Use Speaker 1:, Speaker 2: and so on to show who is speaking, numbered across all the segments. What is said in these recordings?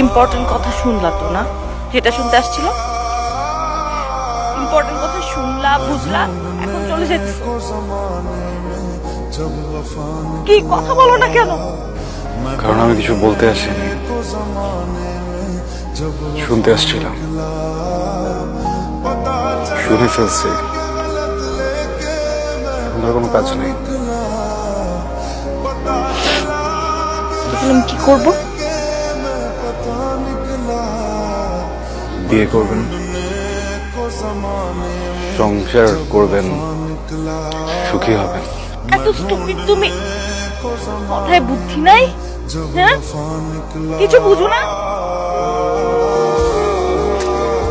Speaker 1: Important কথা শুনলা তো না, যেটা শুনতে আসছিল? ইম্পর্টেন্ট কথা শুনলা, বুঝলা, এখন চলে যেতেছো। কি কথা বলো না কেন?
Speaker 2: কারণ আমি কিছু বলতে আসিনি, শুনতে আসছিলাম। শুনে ফেলছি, আমার কোনো কাজ নেই।
Speaker 1: আমি কি করবো?
Speaker 2: বিয়ে করবেন, সংসার করবেন, সুখী হবেন।
Speaker 1: এত স্টুপিড তুমি, মাথায় বুদ্ধি নাই? হ্যাঁ, কিছু বুঝো না?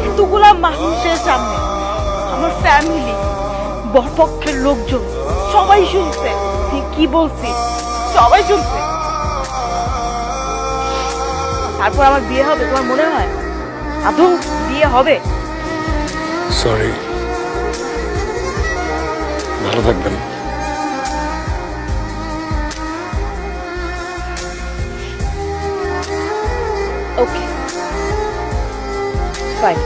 Speaker 1: এতগুলা মানুষের সামনে আমার ফ্যামিলি, বরপক্ষের লোকজন সবাই শুনছে কি বলছি, সবাই শুনছে। তারপর আমার বিয়ে হবে তোমার মনে হয়? আদৌ বিয়ে হবে?
Speaker 2: সরি, ভালো থাকবেন।
Speaker 1: ওকে, ফাইন।